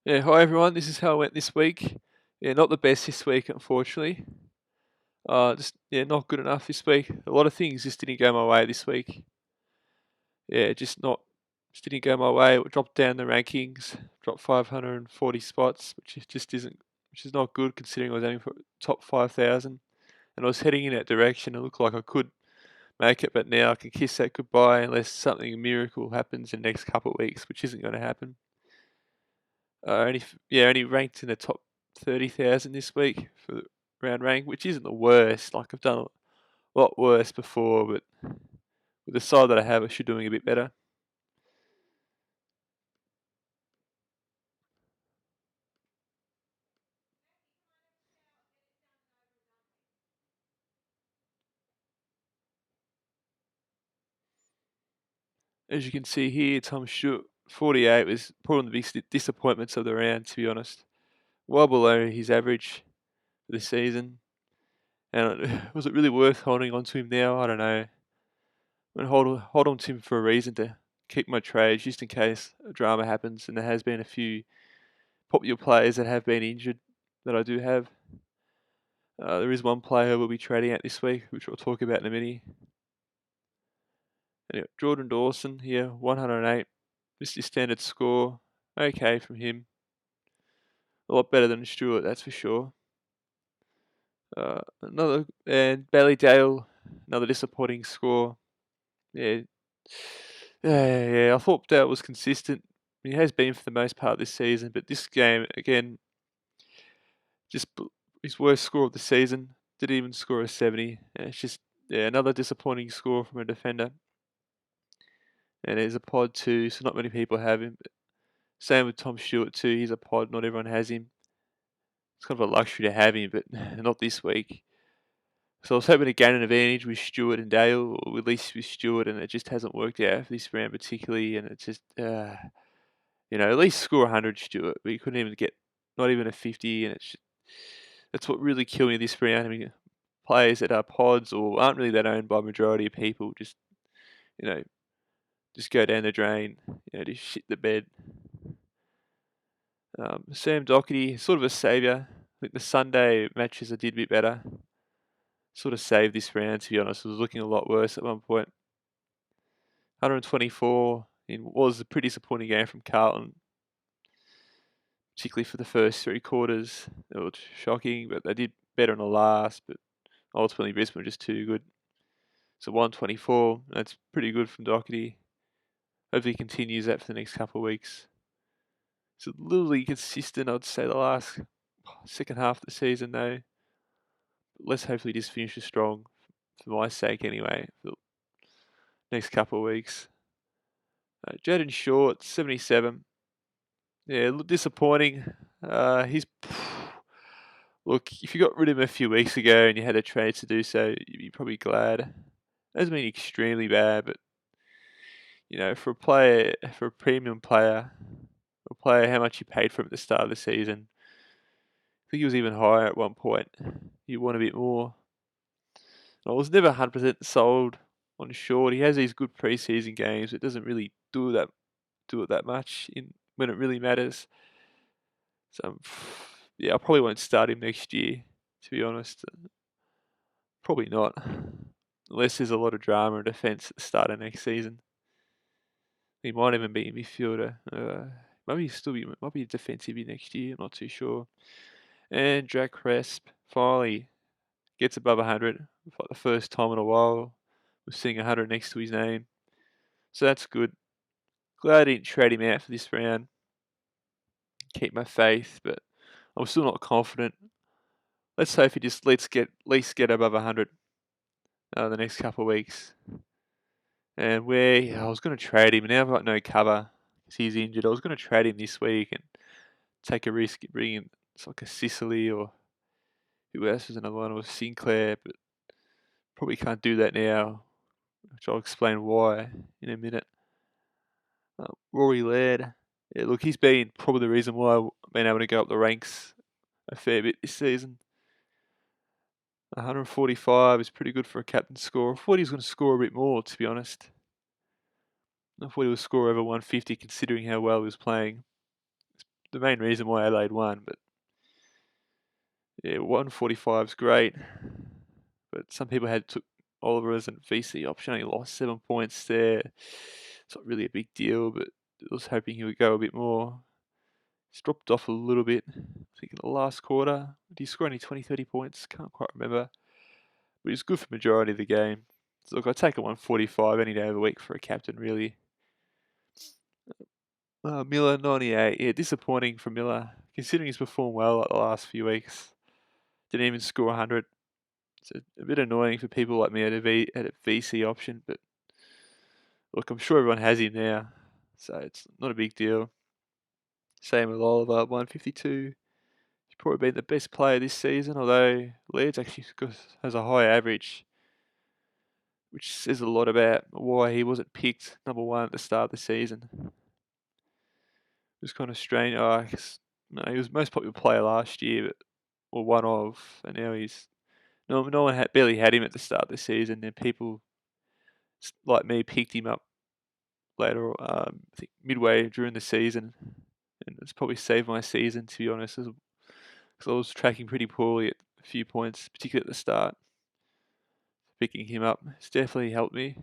Yeah, hi everyone. This is how it went this week. Yeah, not the best this week, unfortunately. Just not good enough this week. A lot of things just didn't go my way this week. Yeah, just didn't go my way. It dropped down the rankings, dropped 540 spots, which is not good considering I was aiming for top 5,000, and I was heading in that direction. It looked like I could make it, but now I can kiss that goodbye unless something miracle happens in the next couple of weeks, which isn't going to happen. Only ranked in the top 30,000 this week for the round rank, which isn't the worst. Like I've done a lot worse before, but with the side that I have, I should doing a bit better. As you can see here, Tom Stewart, 48, was probably one of the biggest disappointments of the round, to be honest. Well below his average for the season. And was it really worth holding on to him now? I don't know. I'm going to hold on to him for a reason to keep my trades just in case a drama happens. And there has been a few popular players that have been injured that I do have. There is one player we'll be trading at this week, which we'll talk about in a minute. Anyway, Jordan Dawson here, 108. Just your standard score. Okay from him. A lot better than Stewart, that's for sure. And Bailey Dale, another disappointing score. Yeah, I thought Dale was consistent. He has been for the most part this season, but this game again, just his worst score of the season. Didn't even score a 70. It's just another disappointing score from a defender. And he's a pod too, so not many people have him. Same with Tom Stewart too. He's a pod. Not everyone has him. It's kind of a luxury to have him, but not this week. So I was hoping to gain an advantage with Stewart and Dale, or at least with Stewart, and it just hasn't worked out for this round particularly. And it's just, at least score 100 Stewart, but you couldn't even get not even a 50, and that's what really killed me this round. I mean, players that are pods or aren't really that owned by a majority of people you know, just go down the drain, just shit the bed. Sam Doherty, sort of a saviour. I think the Sunday matches I did a bit better. Sort of saved this round, to be honest. It was looking a lot worse at one point. 124 was a pretty disappointing game from Carlton, particularly for the first three quarters. It was shocking, but they did better in the last. But ultimately, Brisbane were just too good. So 124, that's pretty good from Doherty. Hopefully, he continues that for the next couple of weeks. It's a little inconsistent, I'd say, the last second half of the season, though. Let's hopefully just finish strong, for my sake anyway, for the next couple of weeks. Jaden Short, 77. Yeah, disappointing. He's look. If you got rid of him a few weeks ago and you had a trade to do so, you'd be probably glad. It hasn't been extremely bad, but for a premium player, how much you paid for him at the start of the season. I think he was even higher at one point. You want a bit more. I was never 100% sold on Short. He has these good preseason games. It doesn't really do it that much when it really matters. So I probably won't start him next year, to be honest. Probably not, unless there's a lot of drama in defence at the start of next season. He might even be a midfielder. Might be a defensive next year. I'm not too sure. And Jack Cresp finally gets above 100 for the first time in a while. We're seeing 100 next to his name, so that's good. Glad I didn't trade him out for this round. Keep my faith, but I'm still not confident. Let's hope he just at least get above 100 the next couple of weeks. And I was going to trade him, and now I've got no cover because he's injured. I was going to trade him this week and take a risk at bringing it's like a Sicily or who else was another one, or Sinclair, but probably can't do that now, which I'll explain why in a minute. Rory Laird, yeah, look, he's been probably the reason why I've been able to go up the ranks a fair bit this season. 145 is pretty good for a captain score. I thought he was going to score a bit more, to be honest. I thought he would score over 150 considering how well he was playing. the main reason why Adelaide won. But yeah, 145 is great. But some people took Oliver as a VC option. He lost 7 points there. It's not really a big deal, but I was hoping he would go a bit more. He's dropped off a little bit. I think in the last quarter. Did he score only 20, 30 points? Can't quite remember. But he was good for the majority of the game. So look, I take a 145 any day of the week for a captain, really. Miller, 98. Yeah, disappointing for Miller, considering he's performed well like the last few weeks. Didn't even score 100. It's a bit annoying for people like me at a VC option, but look, I'm sure everyone has him now, so it's not a big deal. Same with Oliver, 152. He's probably been the best player this season, although Leeds actually has a high average, which says a lot about why he wasn't picked number one at the start of the season. It was kind of strange. He was most popular player last year, or one of, and now he's no one barely had him at the start of the season, and people like me picked him up later, I think midway during the season, and it's probably saved my season, to be honest, because I was tracking pretty poorly at a few points, particularly at the start. Picking him up has definitely helped me.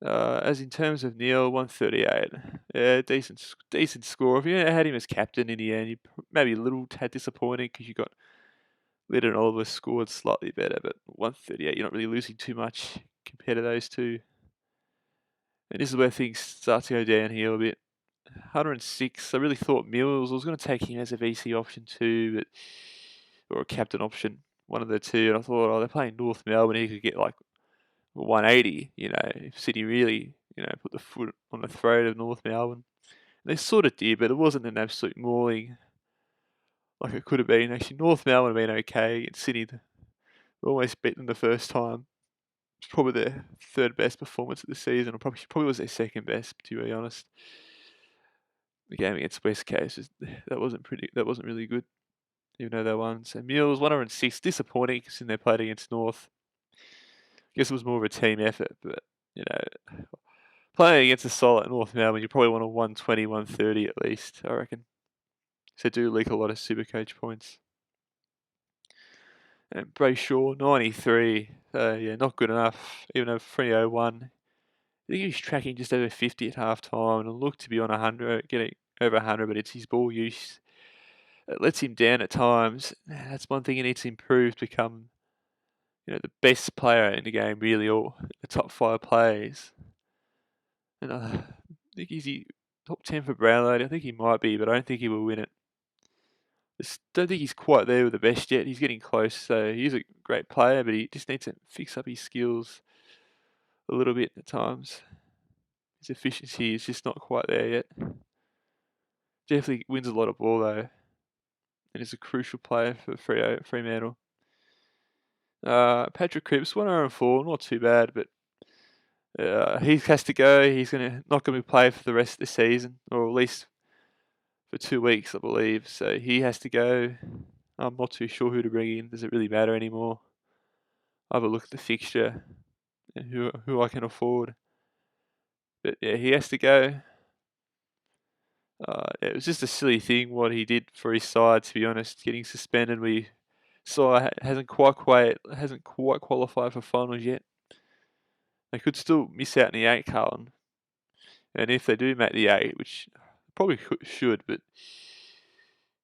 As in terms of Neil, 138, yeah, decent score. If you had him as captain in the end, you maybe a little tad disappointed because you got Litter and Oliver scored slightly better, but 138, you're not really losing too much compared to those two. And this is where things start to go downhill a bit. 106, I really thought Mills, I was going to take him as a VC option too, or a captain option, one of the two. And I thought, they're playing North Melbourne, he could get like 180, if Sydney really, put the foot on the throat of North Melbourne. And they sort of did, but it wasn't an absolute mauling like it could have been. Actually, North Melbourne have been okay against Sydney. They almost beat them the first time. It's probably their third best performance of the season, or probably was their second best, to be honest. The game against West Coast that wasn't really good, even though they won. So Mules 106, disappointing because they played against North. I guess it was more of a team effort, but playing against a solid North Melbourne, you probably want a 120, 130 at least, I reckon. So do leak a lot of Supercoach points. And Brayshaw 93, yeah, not good enough. Even though Freo won, I think he was tracking just over 50 at half time and looked to be on 100, getting over 100, but it's his ball use. It lets him down at times. That's one thing he needs to improve to become, the best player in the game, really, or the top 5 players. And I think he's top 10 for Brownload. I think he might be, but I don't think he will win it. I don't think he's quite there with the best yet. He's getting close, so he's a great player, but he just needs to fix up his skills a little bit at times. His efficiency is just not quite there yet. Definitely wins a lot of ball though, and is a crucial player for Fremantle. Patrick Cripps, 104, not too bad, but he has to go. He's not going to play for the rest of the season, or at least for 2 weeks, I believe. So he has to go. I'm not too sure who to bring in. Does it really matter anymore? I'll have a look at the fixture and who I can afford. But yeah, he has to go. It was just a silly thing what he did for his side, to be honest. Getting suspended, we saw hasn't quite qualified for finals yet. They could still miss out in the 8, Carlton. And if they do make the 8, which probably should, but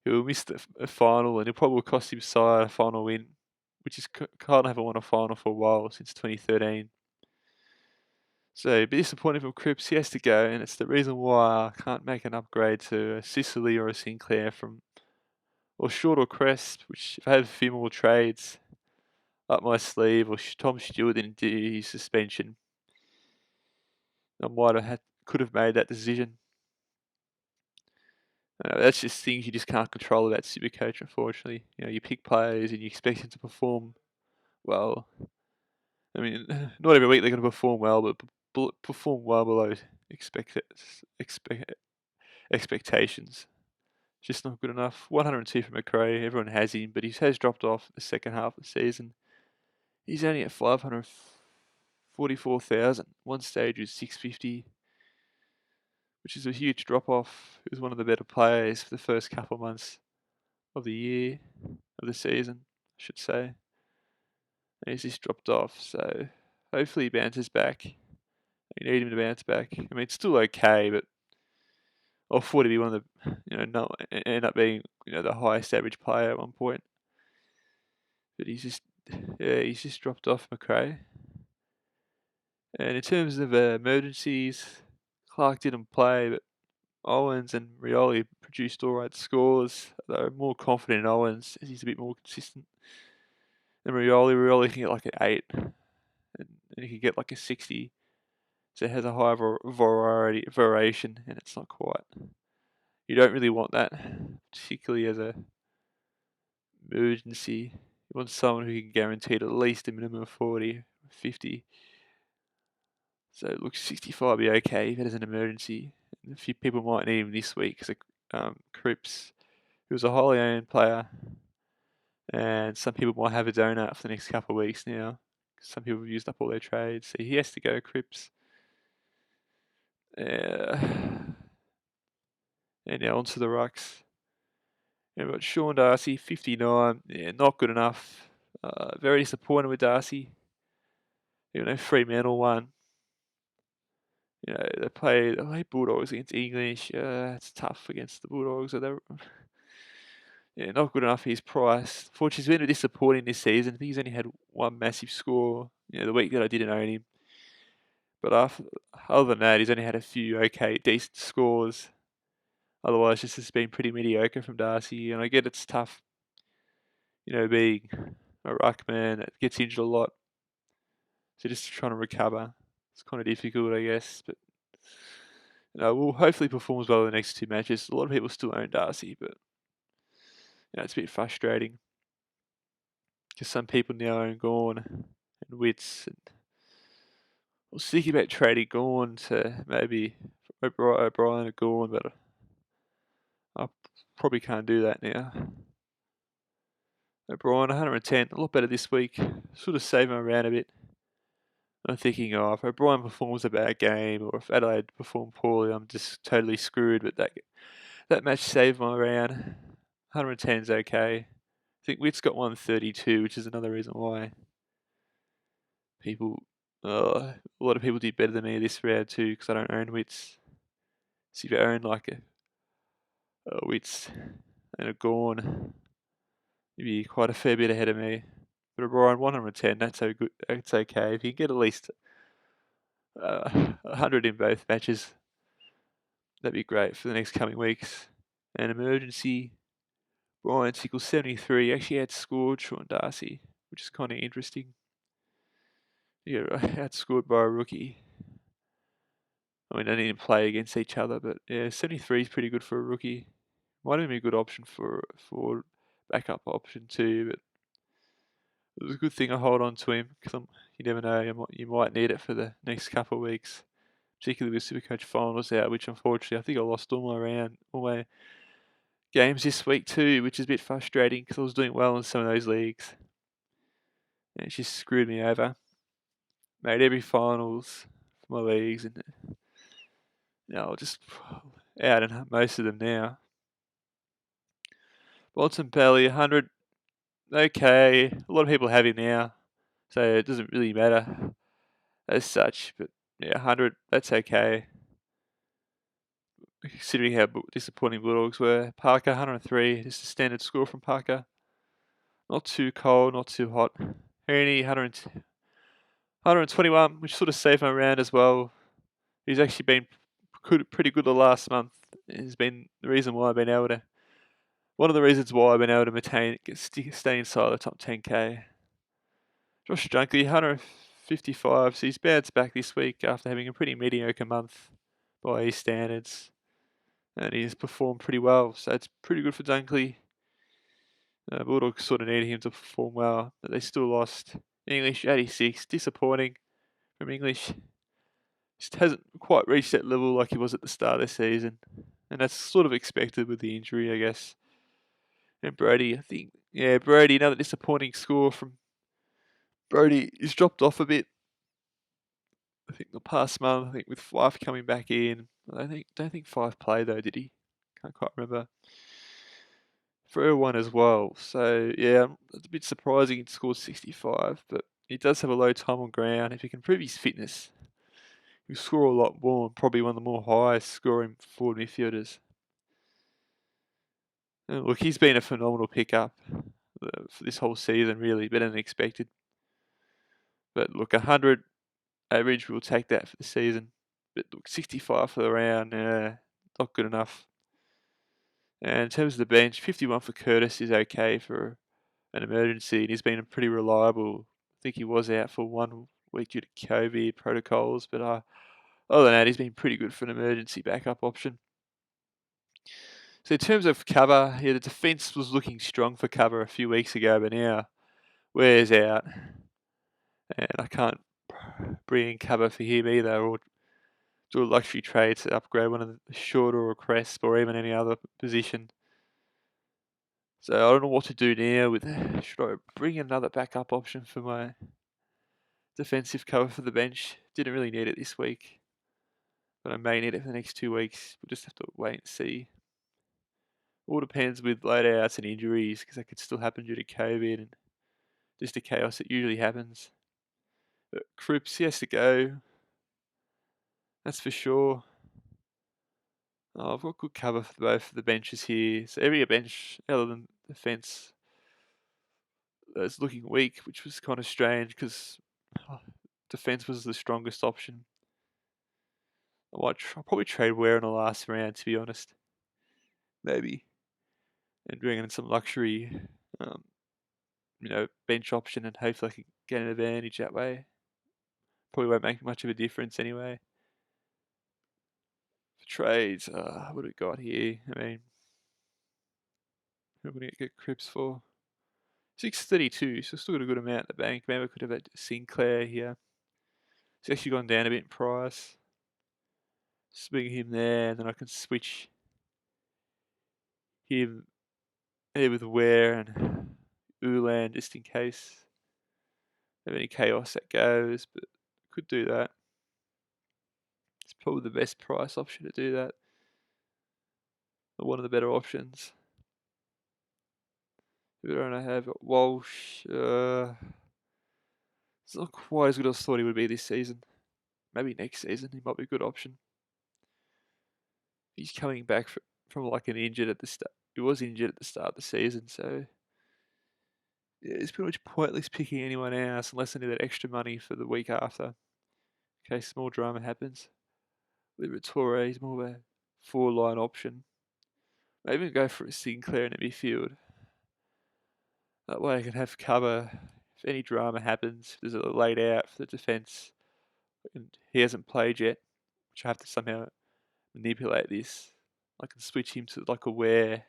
he'll miss the final, and it probably will cost him side a final win, which is Carlton haven't won a final for a while, since 2013. So, a bit disappointing from Cripps. He has to go, and it's the reason why I can't make an upgrade to a Sicily or a Sinclair or Short or Crest, which if I had a few more trades up my sleeve, or Tom Stewart didn't do his suspension, I could have made that decision. That's just things you just can't control about Supercoach, unfortunately. You pick players and you expect them to perform well. I mean, not every week they're going to perform well, but perform well below expectations. Just not good enough. 102 for McRae. Everyone has him, but he has dropped off the second half of the season. He's only at 544,000. One stage was 650, which is a huge drop-off. He was one of the better players for the first couple of months of the season, I should say. And he's just dropped off, so hopefully he bounces back. You need him to bounce back. I mean, it's still okay, but I thought he'd be one of the, not end up being, the highest average player at one point. But he's just dropped off, McRae. And in terms of emergencies, Clark didn't play, but Owens and Rioli produced all right scores. Though I'm more confident in Owens as he's a bit more consistent than Rioli. Rioli can get like an 8, and he can get like a 60. So it has a high variation, and it's not quite. You don't really want that, particularly as a emergency. You want someone who can guarantee at least a minimum of 40, 50. So it looks 65 be okay if it is an emergency. And a few people might need him this week because Cripps, who was a highly owned player, and some people might have a donut for the next couple of weeks now. Some people have used up all their trades, so he has to go, Cripps. And now onto the rucks. And we've got Sean Darcy, 59. Yeah, not good enough. Very disappointed with Darcy. Fremantle won. They play Bulldogs against English. It's tough against the Bulldogs. So not good enough for his price. Fortunately, he's been a bit disappointing this season. I think he's only had one massive score, the week that I didn't own him. But other than that, he's only had a few decent scores. Otherwise, just has been pretty mediocre from Darcy. And I get it's tough, being a ruckman that gets injured a lot. So just trying to recover. It's kind of difficult, I guess. But we'll hopefully performs well in the next 2 matches. A lot of people still own Darcy, but it's a bit frustrating because some people now own Gawn and Wits. And I was thinking about trading Gawn to maybe O'Brien or Gawn, but I probably can't do that now. O'Brien, 110, a lot better this week. Sort of saving him around a bit. I'm thinking, if O'Brien performs a bad game or if Adelaide perform poorly, I'm just totally screwed. But that match saved my round. 110 is okay. I think Witt's got 132, which is another reason why a lot of people did better than me this round too, because I don't own Wits. So if you own like a Wits and a Gawn, you'd be quite a fair bit ahead of me. But O'Brien, 110, that's so good. That's okay. If you can get at least 100 in both matches, that'd be great for the next coming weeks. An emergency, Brian Tickle 73 actually outscored Sean Darcy, which is kind of interesting. He got outscored by a rookie. I mean, they didn't play against each other, but yeah, 73 is pretty good for a rookie. Might even be a good option for backup option too, but it was a good thing I hold on to him because you never know, you might need it for the next couple of weeks, particularly with Supercoach finals out, which unfortunately I think I lost all my games this week too, which is a bit frustrating because I was doing well in some of those leagues. And it just screwed me over. Made every finals for my leagues, and I'll just out in most of them now. Bontempelli, 100, okay. A lot of people have him now, so it doesn't really matter as such. But yeah, 100, that's okay. Considering how disappointing Bulldogs were. Parker, 103, just a standard score from Parker. Not too cold, not too hot. Heaney, 121, which sort of saved my round as well. He's actually been pretty good the last month. Has been the reason why I've been able to. One of the reasons why I've been able to stay inside the top 10k. Josh Dunkley, 155, so he's bounced back this week after having a pretty mediocre month by his standards. And he's performed pretty well, so it's pretty good for Dunkley. Bulldogs sort of needed him to perform well, but they still lost. English, 86, disappointing from English. Just hasn't quite reached that level like he was at the start of the season. And that's sort of expected with the injury, I guess. And Brody, I think, Brody, another disappointing score from Brody. He's dropped off a bit. I think the past month, I think with Fife coming back in, I don't think Fife played though, did he? Can't quite remember. For one as well. So yeah, it's a bit surprising he scored 65, but he does have a low time on ground. If he can prove his fitness, he'll score a lot more and probably one of the more highest scoring forward midfielders. And look, he's been a phenomenal pickup for this whole season, really, better than expected. But look, 100 average, we'll take that for the season. But look, 65 for the round, not good enough. And in terms of the bench, 51 for Curtis is okay for an emergency, and he's been pretty reliable. I think he was out for 1 week due to COVID protocols, but other than that, he's been pretty good for an emergency backup option. So in terms of cover, yeah, the defence was looking strong for cover a few weeks ago, but now Ware's out, and I can't bring in cover for him either, or do a luxury trade to upgrade one of the Shorter or Cresp or even any other position. So I don't know what to do now with. Should I bring another backup option for my defensive cover for the bench? Didn't really need it this week, but I may need it for the next 2 weeks. We'll just have to wait and see. All depends with loadouts and injuries, because that could still happen due to COVID and just the chaos that usually happens. But Cripps, he has to go. That's for sure. Oh, I've got good cover for both of the benches here. So every bench, other than defence, is looking weak, which was kind of strange because defence was the strongest option. I'll probably trade Ware in the last round, to be honest. Maybe. And bring in some luxury, bench option, and hopefully I can get an advantage that way. Probably won't make much of a difference anyway. For trades, what have we got here? I mean, who am I going to get Cripps for? 632, so still got a good amount in the bank. Maybe I could have had Sinclair here. It's actually gone down a bit in price. Swing him there, and then I can switch him here with Ware and Ulan just in case of any chaos that goes, but could do that. It's probably the best price option to do that. Or one of the better options. Who don't I have? Walsh. It's not quite as good as I thought he would be this season. Maybe next season he might be a good option. He's coming back from like an injured at the start. He was injured at the start of the season, so yeah, it's pretty much pointless picking anyone else unless I need that extra money for the week after. In case small drama happens. Liberatore is more of a 4-line option. Maybe go for a Sinclair in the midfield. That way I can have cover if any drama happens. If there's a laid out for the defence and he hasn't played yet, which I have to somehow manipulate this. I can switch him to like a Ware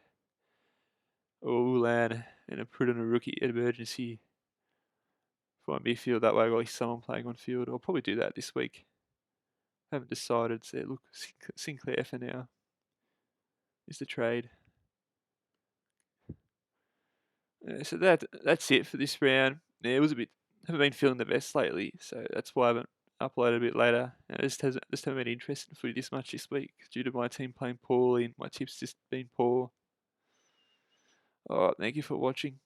or Ulan and put in a rookie emergency for my midfield. That way I've got like someone playing on field. I'll probably do that this week. Haven't decided. So look, Sinclair for now is the trade. So that's it for this round. Yeah, it was haven't been feeling the best lately, so that's why I haven't uploaded a bit later. I just haven't been interested in footy this much this week due to my team playing poorly and my tips just been poor. Alright, thank you for watching.